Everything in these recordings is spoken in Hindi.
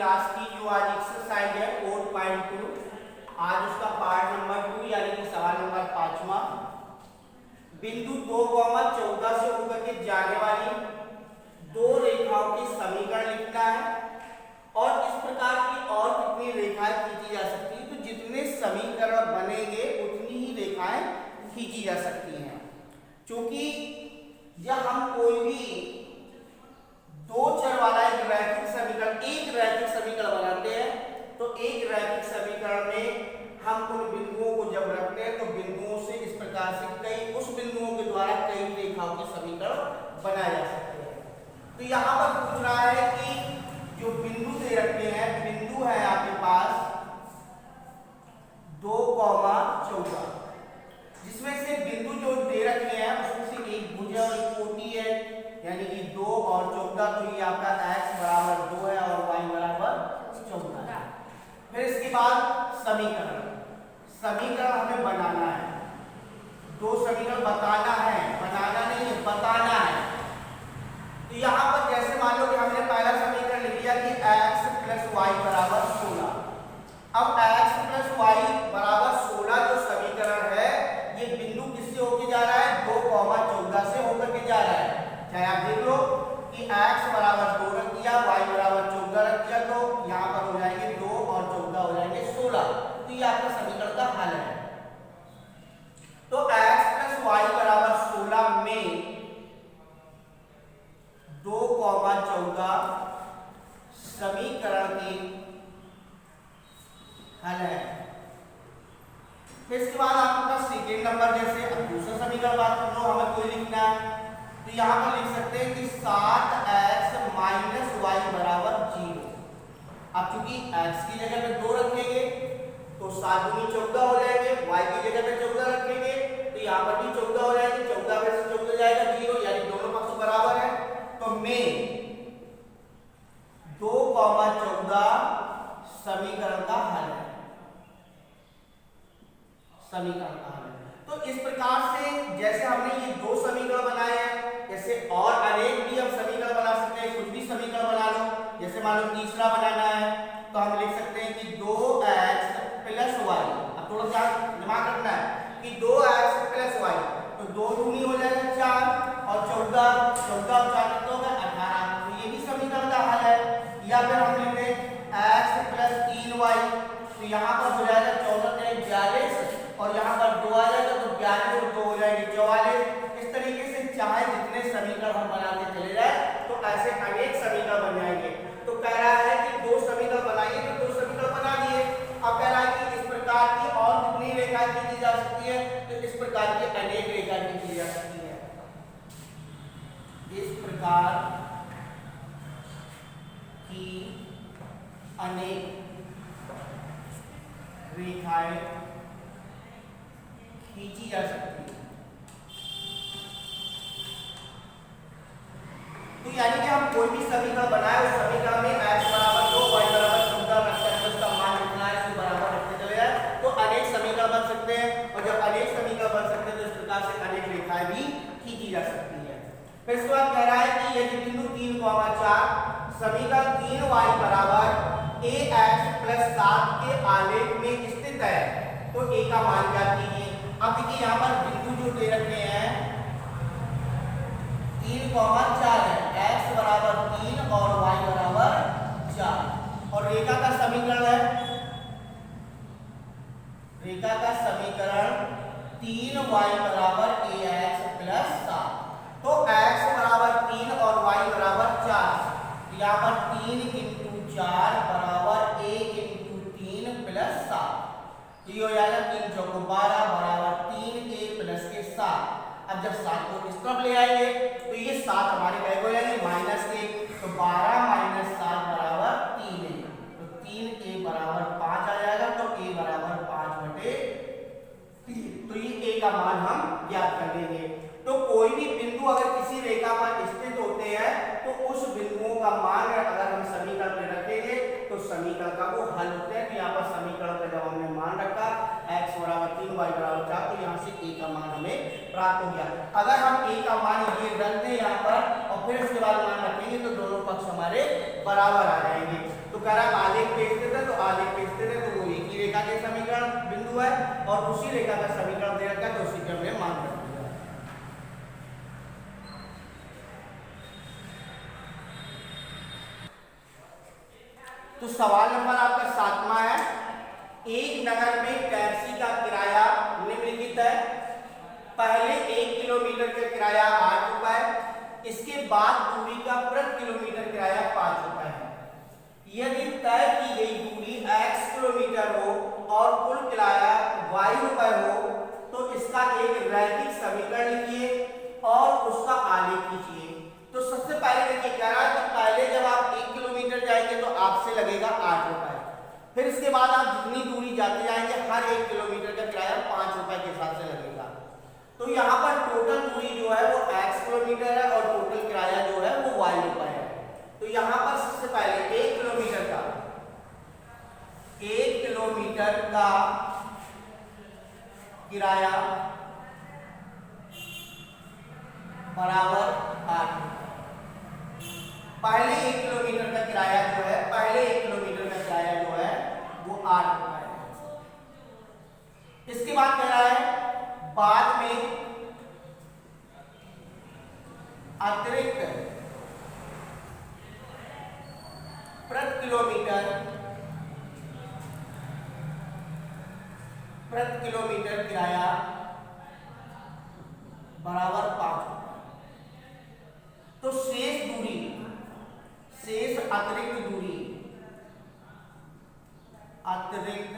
क्लास की जो आज एक्सरसाइज है 4.2, आज उसका पार्ट नंबर 2 यानी कि सवाल नंबर 5वां। बिंदु 2,14 से होकर के जाने वाली दो रेखाओं के समीकरण लिखना है और इस प्रकार की और कितनी रेखाएं खींची जा सकती है। तो जितने समीकरण बनेंगे उतनी ही रेखाएं खींची जा सकती हैं। क्योंकि जब हम कोई भी दो चर वाला एक रैखिक समीकरण बनाते हैं तो एक रैखिक समीकरण में हम उन बिंदुओं को जब रखते हैं तो बिंदुओं से इस प्रकार से कई उस बिंदुओं के द्वारा कई रेखाओं के समीकरण बनाए जा सकते हैं। तो यहाँ पर पूछ रहा है कि जो बिंदु दे रखे हैं, बिंदु है आपके पास 2,14, जिसमें से बिंदु जो दे रखे हैं उसमें से एक भुज और एक कोटि है, यानी कि 2 और 14। तो ये आपका x बराबर 2 है और y बराबर 14 है। फिर इसके बाद समीकरण हमें बनाना है। दो समीकरण बताना है, बनाना नहीं है, बताना है। तो यहाँ पर जैसे मान लो कि हमने पहला समीकरण लिख लिया कि x प्लस y बराबर 16। अब x प्लस y बराबर 16 जो समीकरण है ये बिंदु किससे होके जा रहा है? 2,14 से होकर के जा रहा है। चाहे आप देख लो कि x बराबर 2 रख दिया, y बराबर 14 रख दिया, तो यहाँ पर हो जाएंगे 2 और 14 हो जाएंगे 16। तो ये आपका समीकरण का हल है। तो x प्लस y बराबर 16 में 2,14 समीकरण की हल है। फिर इसके बाद आपका सेकेंड नंबर, जैसे अब दूसरा समीकरण बात कर लो, हमें कोई लिखना है तो यहाँ पर लिख सकते हैं कि 7x माइनस वाई बराबर 0। अब चूंकि x की जगह पे 2 रखेंगे तो 7 दूनी 14 हो जाएंगे, y की जगह पे 14 रखेंगे तो यहाँ पर भी 14 हो जाएंगे, 14 में से 14 जाएगा 0, यानी दोनों पक्ष बराबर है। तो में 2,14 समीकरण का हल है, समीकरण का हल है। तो इस प्रकार से जैसे हमने ये दो समीकरण बनाए हैं, जैसे और अनेक भी हम समीकरण बना सकते हैं। कुछ भी समीकरण बना लो, जैसे मान लो तीसरा बनाना है तो हम लिख सकते हैं कि 2x प्लस वाई। अब थोड़ा सा दिमाग रखना है कि 2x प्लस वाई, तो 2 दूनी हो जाएगा 4 और 14 और 4 तो होगा 18। तो ये भी समीकरण का हल है। या फिर हम लिख दें x प्लस 3y, तो यहाँ पर हो जाएगा 14 42 और यहाँ पर 2 आ जाएगा तो 42 और 2 हो जाएंगे 44। इस तरीके से चाहे जितने समीकरण हम बनाते चले जाए तो ऐसे अनेक समीकरण बन जाएंगे। तो कह रहा है कि दो समीकरण बनाइए, तो दो समीकरण बना दिए। अब कह रहा है कि इस प्रकार की और कितनी रेखाएं खींची जा सकती है? तो इस प्रकार की अनेक रेखाएं खींची जा सकती है। इस प्रकार की अनेक रेखाएं खींची जा सकती है। तो यानी कि हम कोई भी समीकरण बनाए उस समीकरण में x बराबर 2 y बराबर 14 रखकर उसका मान कितना है इसको बराबर रखते चले जाए तो अनेक समीकरण बन सकते हैं। और जब अनेक समीकरण बन सकते हैं तो इस प्रकार से अनेक रेखाएं भी खींची जा सकती है। फिर इसके बाद कह रहा है कि यदि बिंदु 3,4 समीकरण 3y बराबर ax प्लस 7 के आलेख में स्थित है तो a का मान ज्ञात कीजिए। अब देखिए यहाँ पर बिंदु जो दे रखे हैं 3,4 है, x बराबर 3 और y बराबर 4 और रेखा का समीकरण है, रेखा का समीकरण 3y बराबर ax प्लस 7। तो x बराबर 3 और y बराबर 4, तो यहाँ पर 3 × 4 बराबर a × 3 प्लस 7। तो ये हो जाएगा 3 चौको 12 बराबर 3a प्लस के 7। अब जब 7 को इस तरफ ले आएंगे तो ये 7 हमारे क्या हो जाएंगे माइनस के, तो 12 माइनस 7 बराबर 3a, तो 3a बराबर 5 आ जाएगा। तो a बराबर 5/3, तो ये a का मान हम ज्ञात कर लेंगे। तो कोई भी बिंदु अगर किसी रेखा पर स्थित होते हैं तो उस बिंदुओं का मान अगर हम समीकरण में रखेंगे तो समीकरण का वो हल होते हैं। तो यहाँ पर समीकरण का जब हमने मान रखा x बराबर 3 y बराबर 4, तो यहाँ से a का मान हमें प्राप्त हो गया। अगर हम a का मान ये रख दें यहाँ पर और फिर इसके बाद मान रखेंगे तो दोनों पक्ष हमारे बराबर आ जाएंगे। तो कह रहा आलेख पे स्थित है, तो आलेख पे स्थित है, तो वो एक ही रेखा के समीकरण बिंदु है और उसी रेखा का समीकरण दे रखा है, तो उसी के हमने मान रख दिया। तो सवाल नंबर आपका 7वां है, एक नगर में टैक्सी का किराया निम्नलिखित है। पहले 1 किलोमीटर का किराया 8 रुपए, इसके बाद दूरी का प्रति किलोमीटर किराया 5 रुपए है। यदि तय की गई दूरी x किलोमीटर हो और कुल किराया y रुपए हो, तो इसका एक रैखिक समीकरण लिखिए और उसका आलेख खींचिए। तो सबसे पहले देखिए कह रहा है कि पहले जब आप 1 किलोमीटर जाएंगे तो आपसे लगेगा 8 रुपए, फिर इसके बाद आप जितनी दूरी जाते जाएंगे हर 1 किलोमीटर का किराया 5 रुपए के हिसाब से लगेगा। तो यहाँ पर टोटल दूरी जो है वो x किलोमीटर है और टोटल किराया जो है वो y रुपए है। तो यहाँ पर सबसे पहले 1 किलोमीटर का किराया बराबर 8। पहले 1 किलोमीटर का किराया जो है, पहले 1 किलोमीटर का किराया जो है वो 8 रुपए है। इसके बाद कह रहा है बाद में अतिरिक्त प्रति किलोमीटर किराया बराबर 5 रुपए। तो शेष अतिरिक्त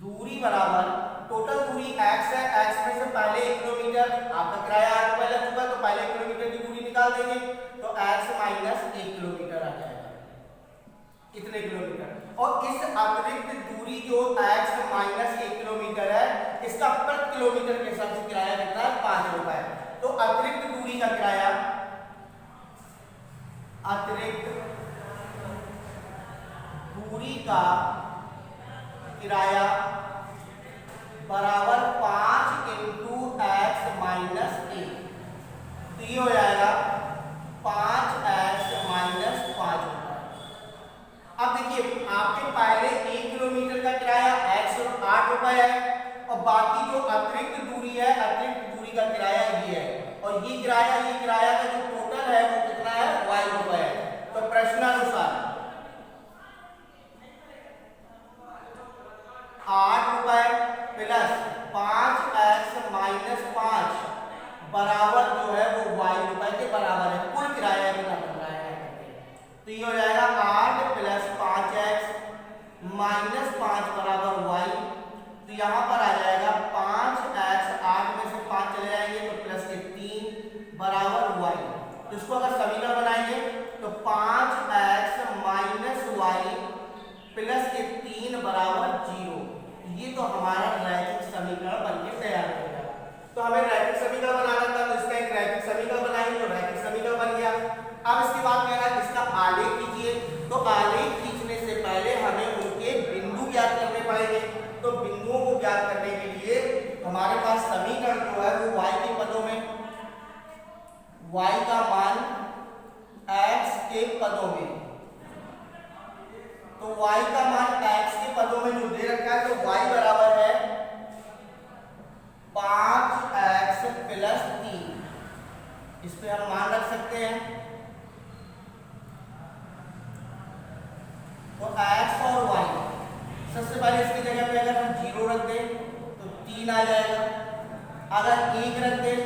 दूरी बराबर टोटल दूरी x है, x में से पहले 1 किलोमीटर आपका किराया 8 रुपए लग चुका, तो पहले 1 किलोमीटर की दूरी निकाल देंगे, तो x माइनस 1 किलोमीटर आ जाएगा, इतने किलोमीटर। और इस अतिरिक्त दूरी जो x माइनस 1 किलोमीटर है, इसका प्रति किलोमीटर के हिसाब से किराया कितना है 5 रुपए। तो अतिरिक्त दूरी का किराया, अतिरिक्त दूरी का किराया बराबर 5 इंटू एक्स माइनस 1। तो ये हो जाएगा 5x माइनस 5 रुपए। अब देखिए आपके पहले 1 किलोमीटर का किराया x 8 रुपए है और बाकी जो अतिरिक्त दूरी है, अतिरिक्त दूरी का किराया ये है और ये किराया का जो टोटल है वो कितना है y रुपए है। तो प्रश्नानुसार 8 रुपए प्लस 5x माइनस 5 बराबर जो है वो y रुपए के बराबर है। कुल किराया कितना बन रहा है, तो ये हो जाएगा 8 प्लस 5x माइनस 5 बराबर y। तो यहाँ पर आ जाएगा 5x, 8 में से 5 चले जाएंगे तो प्लस के 3 बराबर y। तो इसको अगर समीकरण बनाएंगे तो 5x माइनस y प्लस के 3 बराबर 0। ये तो हमारा रैखिक समीकरण बनके तैयार हो गया। तो हमें रैखिक समीकरण बनाना था, तो इसका एक रैखिक समीकरण बनाएंगे तो रैखिक समीकरण बन गया। अब इसके बाद कह रहा है इसका आलेख खींचिए। तो आलेख खींचने से पहले हमें उनके बिंदु ज्ञात करने पड़ेंगे। तो बिंदुओं को ज्ञात करने के लिए हमारे पास समीकरण जो है वो y के पदों में, y का मान x के पदों में, तो y का मान x के पदों में जो दे रखा है, तो y बराबर है 5x प्लस 3। इस पे हम मान रख सकते हैं। तो x और y, सबसे पहले इसकी जगह पे अगर हम 0 रख दें तो 3 आ जाएगा। अगर 1 रख दें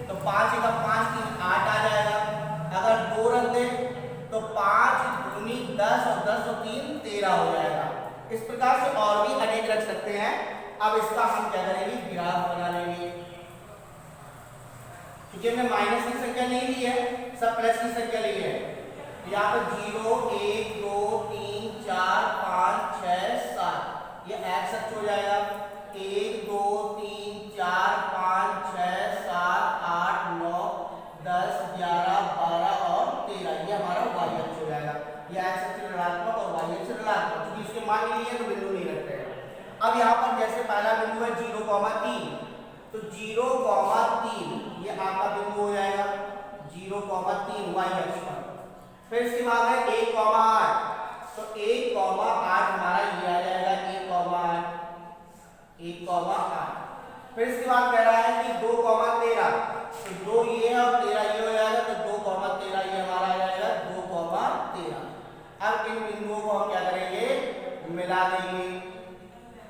तो 5 का 5 3 8 आ जाएगा। अगर 2 रख दें तो 5 दूनी 10 और 10 और 3 13 हो जाएगा। इस प्रकार से और भी अनेक रख सकते हैं। अब इसका हम क्या करेंगे, ग्राफ बना लेंगे। क्योंकि हमने माइनस की संख्या नहीं ली है, सब प्लस की संख्या ली है। यहाँ पर 0 1 2 3 4 5 6 7 ये एक्स अक्ष हो जाएगा। 1 2 3 4 5 6 7 8 9 10 11 12 और 13 ये हमारा y अक्ष हो जाएगा। ये एक्स अक्ष ऋणात्मक और y अक्ष ऋणात्मक, क्योंकि इसके मान लिए हैं तो बिंदु नहीं रखते हैं। अब यहाँ पर जैसे पहला बिंदु है 0,3, तो 0,3 ये आपका बिंदु हो जाएगा 0,3 y अक्ष पर। फिर इसके बाद है 1,8, तो 1,8 हमारा ये आ जाएगा 1,8, 1,8। फिर इसके बाद कह रहा है कि 2,13, तो 2 ये है और 13 ये हो जाएगा, तो 2,13 ये हमारा आ जाएगा 2,13। अब इन बिंदुओं को हम क्या करेंगे, मिला देंगे।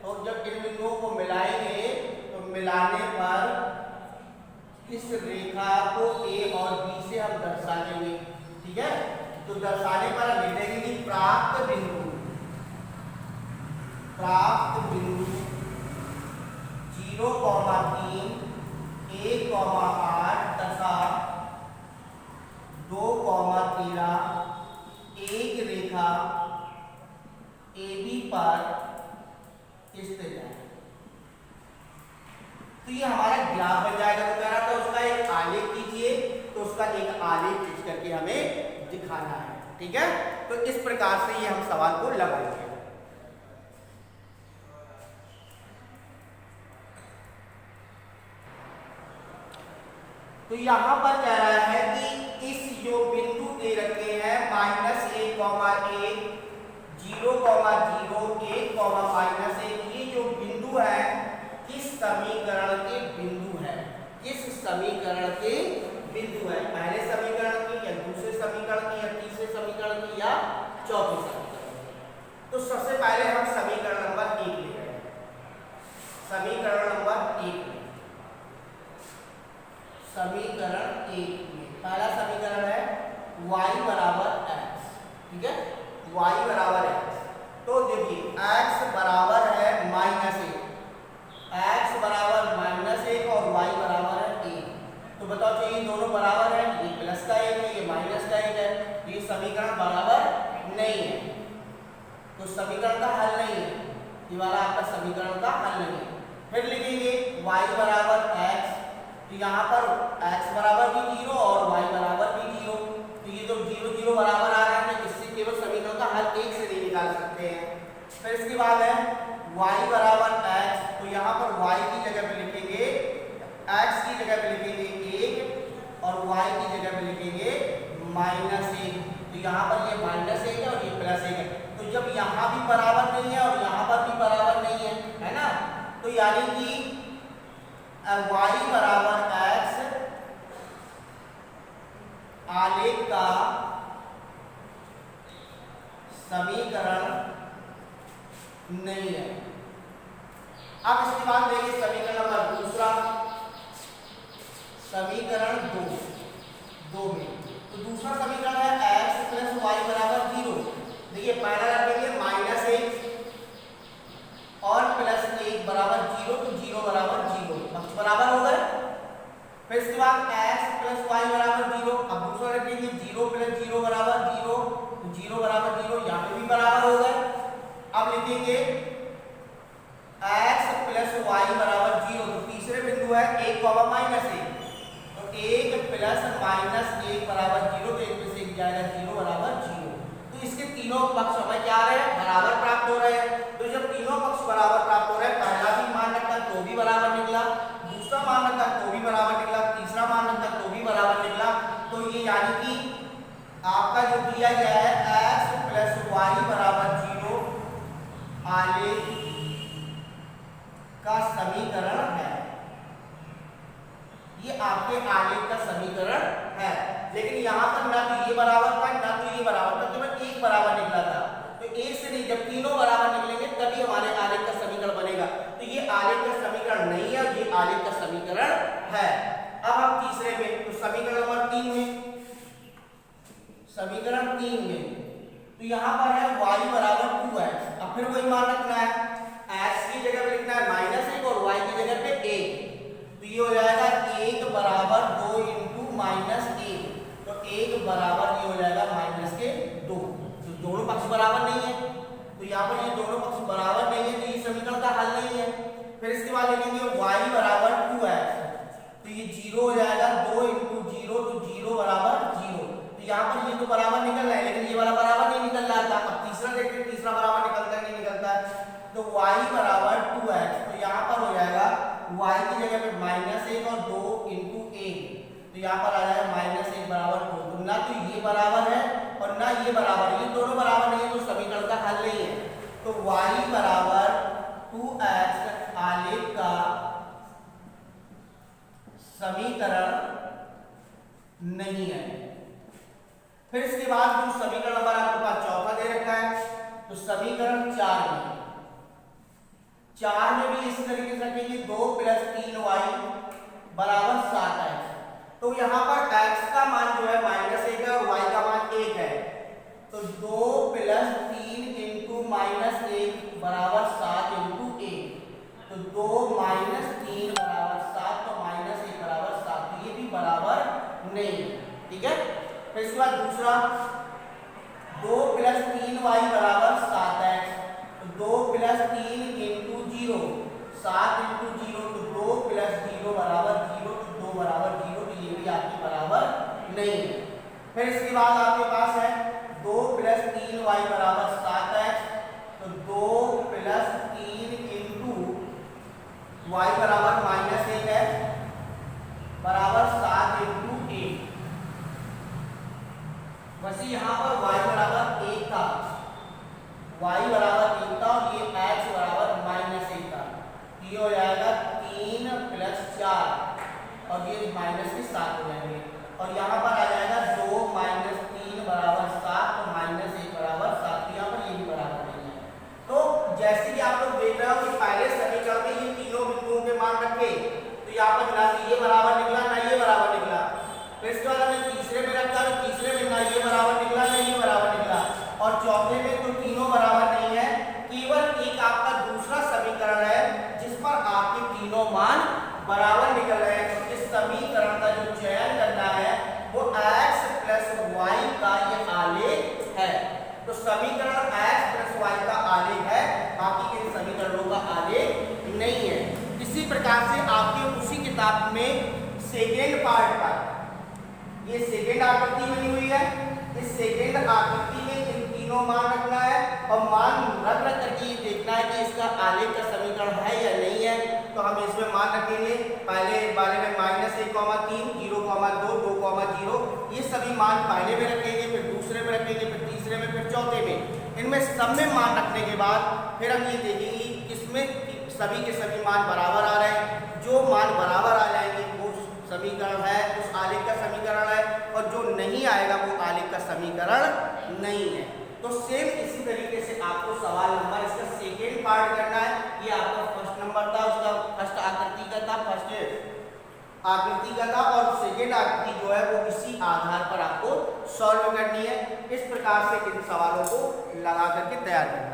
तो जब इन बिंदुओं को मिलाएंगे तो मिलाने पर इस रेखा को ए और बी से हम दर्शा देंगे, ठीक है। तो दर्शाने पर हम लिख देंगे कि प्राप्त बिंदु 0,3, 1,8 तथा 2,13 एक रेखा AB पर स्थित है। तो ये हमारा ग्राफ बन जाएगा। तो कह रहा था उसका एक आलेख कीजिए, तो उसका एक आलेख खींच करके हमें दिखाना है, ठीक है। तो इस प्रकार से ये हम सवाल को लगाएंगे। तो यहां पर कह रहा है कि इस जो बिंदु दे रखे हैं -1,1, 0,0, 1,-1, ये जो बिंदु है किस समीकरण के बिंदु है, किस समीकरण के बिंदु है, पहले समीकरण की या दूसरे समीकरण की या तीसरे समीकरण की या चौथे समीकरण की। तो सबसे पहले हम समीकरण नंबर 1 ले रहे हैं। समीकरण नंबर 1 में पहला समीकरण है y बराबर x, ठीक है, y बराबर x। तो देखिए x बराबर है -1, x बराबर -1 और y बराबर है 1। तो बताओ चाहिए दोनों बराबर है, ये प्लस का 1 है, ये माइनस का 1 है, ये समीकरण बराबर नहीं है, तो समीकरण का हल नहीं है, ये वाला आपका समीकरण का हल नहीं है। फिर लिखेंगे y बराबर x, तो यहाँ पर x बराबर भी 0 और y बराबर भी 0, तो ये तो 0 0 बराबर आ रहा है, इससे केवल समीकरण का हल 1 से नहीं निकाल सकते हैं। फिर इसके बाद है y बराबर x, तो यहाँ पर y की जगह पे लिखेंगे, x की जगह पे लिखेंगे 1 और y की जगह पे लिखेंगे -1। तो यहाँ पर ये -1 है और ये +1 है, तो जब यहाँ भी बराबर नहीं है और यहाँ पर भी बराबर नहीं है ना, तो यानी कि y बराबर x आलेख का समीकरण नहीं है। अब इसके बाद देखिए समीकरण नंबर दूसरा, समीकरण 2 में, तो दूसरा समीकरण है x + y बराबर 0। देखिए पहला रखेंगे -1 और +1 बराबर 0, तो 0 बराबर 0 पक्ष बराबर हो गए। फिर इसके बाद x + y बराबर 0, अब दूसरा रखेंगे 0 + 0 बराबर 0, तो 0 बराबर 0, यहाँ पे भी बराबर हो गए। अब लिखेंगे x + y बराबर 0, तो तीसरे बिंदु है 1, -1, तो 1 + -1 बराबर 0, तो 1 में से 1 जाएगा 0 बराबर 0। तो इसके तीनों पक्ष हमें क्या आ रहे हैं, बराबर प्राप्त हो रहे हैं। तो जब तीनों पक्ष बराबर प्राप्त हो रहे हैं, पहला भी मान रखा तो भी बराबर निकला, दूसरा मान रखा तो भी बराबर निकला, तीसरा मान रखा तो भी बराबर निकला। तो ये यानी कि आपका जो दिया गया है x + y बराबर 0 आलेख का समीकरण है, ये आपके आलेख का समीकरण है। लेकिन यहाँ पर ना तो ये बराबर था ना तो ये बराबर था, केवल एक बराबर निकला था। तो एक से नहीं, जब तीनों बराबर निकलेंगे तभी हमारे आलेख का समीकरण बनेगा। तो ये आलेख का समीकरण नहीं है, ये आलेख का समीकरण है। अब हम तीसरे में, तो समीकरण नंबर 3 में, समीकरण 3 में तो यहाँ पर है y बराबर 2x। अब फिर वही मान रखना है, x की जगह पे लिखना है -1 और y की जगह पे 1, तो ये हो जाएगा 1 बराबर 2 × -1, तो 1 बराबर ये हो जाएगा -2। तो दोनों पक्ष बराबर नहीं है, तो यहाँ पर ये दोनों पक्ष बराबर नहीं है, तो ये समीकरण का हल नहीं है। फिर इसके बाद लिखेंगे y बराबर 2x, तो ये 0 हो जाएगा, 2 × 0, तो 0 बराबर 0। तो यहाँ पर ये तो बराबर निकल रहा है, लेकिन ये वाला बराबर नहीं निकल रहा था। अब तीसरा देखते हैं, तीसरा बराबर निकलता है नहीं निकलता है। तो y बराबर 2x, तो यहाँ पर हो जाएगा y की जगह पे -1 और 2 × 1, तो यहाँ पर आ जाएगा -1 बराबर 2। तो ना तो ये बराबर है और ना ये बराबर है, ये दोनों बराबर नहीं है, तो समीकरण तो y बराबर 2x आलेख का समीकरण नहीं है। फिर इसके बाद जो समीकरण नंबर आपके पास चौथा दे रखा है, तो समीकरण 4 में भी इस तरीके से रखेंगे 2 + 3y बराबर 7x। तो यहाँ पर x का मान जो है -1 है और y का मान 1 है, तो 2 + 3 × -1 बराबर 7 × 1, तो 2 - 3 बराबर 7, तो -1 बराबर 7, तो ये भी बराबर नहीं है। ठीक है। फिर इसके बाद दूसरा 2 + 3y बराबर 7x, तो 2 + 3 × 0 7 × 0, तो 2 + 0 बराबर 0, तो 2 बराबर 0, तो ये भी आपकी बराबर नहीं है। फिर इसके बाद आपके पास है 2 + 3y बराबर 7x, तो 2 + 3 × y बराबर -1 है बराबर 7 × 1। वैसे यहाँ पर y बराबर 1 था, y बराबर 1 था और ये x बराबर -1 था, ये हो जाएगा 3 + 4 और ये -7 हो जाएंगे, और यहाँ पर आ जाएगा 2 - 3 बराबर 7, तो -1 बराबर 7, तो यहाँ पर ये भी बराबर नहीं है। तो जैसे कि आप लोग देख रहे हो कि पहले समीकरण में ये तीनों बिंदुओं के मान रखे, तो यहाँ पर ना ये बराबर निकला ना ये बराबर निकला। फिर इसके बाद हमने तीसरे में रखा, तो तीसरे में ना ये बराबर निकला ना ये बराबर निकला, और चौथे में तो तीनों बराबर नहीं है, केवल एक आपका दूसरा समीकरण है जिस पर आपके तीनों मान बराबर निकल रहे हैं। तो इस समीकरण का जो चयन करना है वो x + y का ये आलेख है। तो समीकरण x + y का आलेख है, बाकी इन समीकरणों का आलेख नहीं है। इसी प्रकार से आपके उसी किताब में सेकेंड पार्ट पर ये सेकेंड आकृति बनी हुई है, इस सेकेंड आकृति में इन तीनों मान रखना है और मान रख करके ये देखना है कि इसका आलेख का समीकरण है या नहीं है। तो हम इसमें मान रखेंगे, पहले वाले में -1, 3, 0, 2, 2, 0, ये सभी मान पहले में रखेंगे, फिर दूसरे में रखेंगे, फिर तीसरे में, फिर चौथे में। इनमें सब में मान रखने के बाद फिर हम ये देखेंगे किसमें सभी के सभी मान बराबर आ रहे हैं। जो मान बराबर आ जाएंगे वो समीकरण है, उस आलेख का समीकरण है, और जो नहीं आएगा वो आलेख का समीकरण नहीं है। तो सेम इसी तरीके से आपको सवाल नंबर इसका सेकेंड पार्ट करना है। ये आपका फर्स्ट नंबर था, उसका फर्स्ट आकृति का था, फर्स्ट आकृति का था, और सेकेंड आकृति जो है वो इसी आधार पर आपको सॉल्व करनी है। इस प्रकार से इन सवालों को लगा करके तैयार करना है।